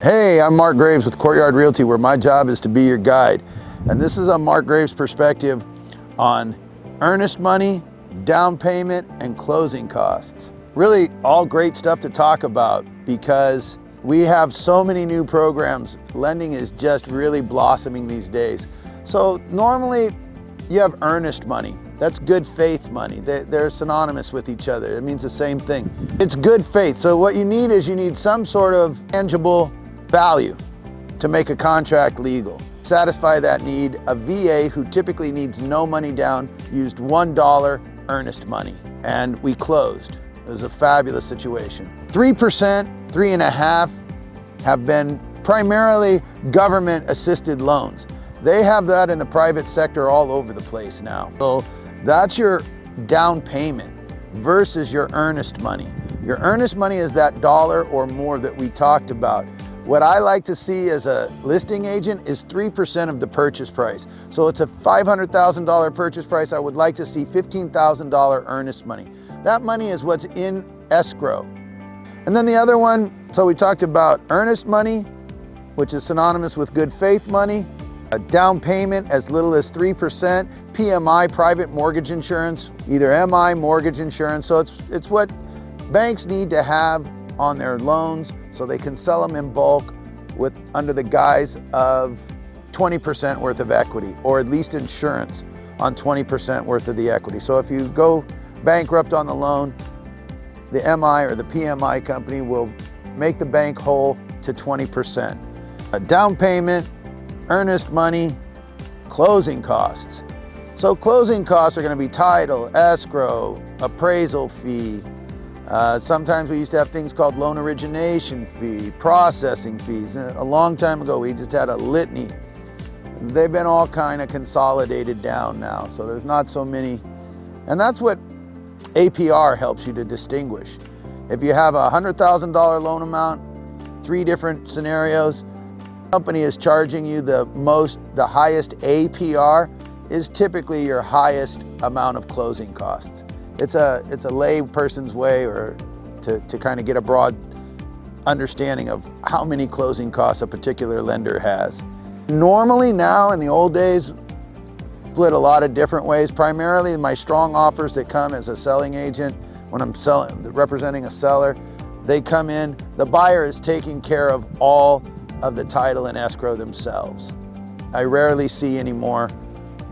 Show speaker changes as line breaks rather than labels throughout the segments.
Hey, I'm Marc Graves with Courtyard Realty, where my job is to be your guide. And this is a Marc Graves perspective on earnest money, down payment, and closing costs. Really all great stuff to talk about because we have so many new programs. Lending is just really blossoming these days. So normally you have earnest money. That's good faith money. They're synonymous with each other. It means the same thing. It's good faith. So what you need is some sort of tangible value to make a contract legal. Satisfy that need, a VA who typically needs no money down used $1 earnest money, and we closed. It was a fabulous situation. 3%, 3.5% have been primarily government assisted loans. They have that in the private sector all over the place now. So that's your down payment versus your earnest money. Your earnest money is that dollar or more that we talked about. What I like to see as a listing agent is 3% of the purchase price. So it's a $500,000 purchase price. I would like to see $15,000 earnest money. That money is what's in escrow. And then the other one, so we talked about earnest money, which is synonymous with good faith money, a down payment as little as 3%, PMI, private mortgage insurance, either MI, mortgage insurance. So it's what banks need to have on their loans so they can sell them in bulk under the guise of 20% worth of equity, or at least insurance on 20% worth of the equity. So if you go bankrupt on the loan, the MI or the PMI company will make the bank whole to 20%. A down payment, earnest money, closing costs. So closing costs are going to be title, escrow, appraisal fee. Sometimes we used to have things called loan origination fee, processing fees. A long time ago, we just had a litany. They've been all kind of consolidated down now, so there's not so many. And that's what APR helps you to distinguish. If you have a $100,000 loan amount, 3 different scenarios, the company is charging you the highest APR is typically your highest amount of closing costs. It's a lay person's way to kind of get a broad understanding of how many closing costs a particular lender has. Normally now, in the old days, split a lot of different ways. Primarily my strong offers that come as a selling agent, when I'm representing a seller, they come in, the buyer is taking care of all of the title and escrow themselves. I rarely see anymore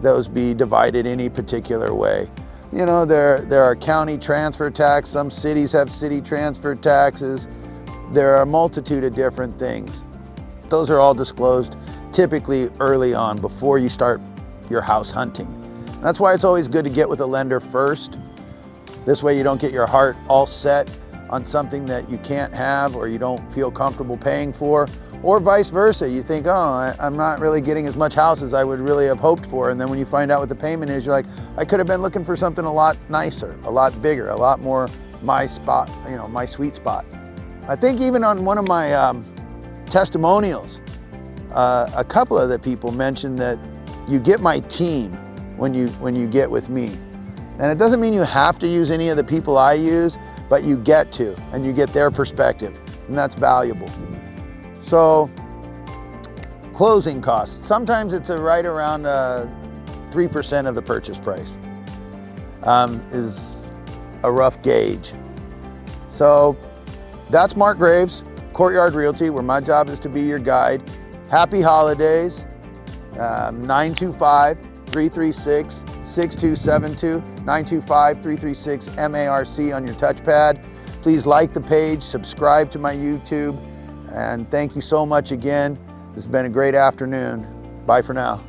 those be divided any particular way. You know, there are county transfer tax, some cities have city transfer taxes. There are a multitude of different things. Those are all disclosed typically early on before you start your house hunting. That's why it's always good to get with a lender first. This way you don't get your heart all set on something that you can't have or you don't feel comfortable paying for. Or vice versa, you think, oh, I'm not really getting as much house as I would really have hoped for. And then when you find out what the payment is, you're like, I could have been looking for something a lot nicer, a lot bigger, a lot more my spot, my sweet spot. I think even on one of my testimonials, a couple of the people mentioned that you get my team when you get with me. And it doesn't mean you have to use any of the people I use, but you get to, and you get their perspective, and that's valuable. So, closing costs. Sometimes it's right around 3% of the purchase price is a rough gauge. So, that's Marc Graves, Courtyard Realty, where my job is to be your guide. Happy holidays. 925-336-6272, 925-336-MARC on your touchpad. Please like the page, subscribe to my YouTube. And thank you so much again. This has been a great afternoon. Bye for now.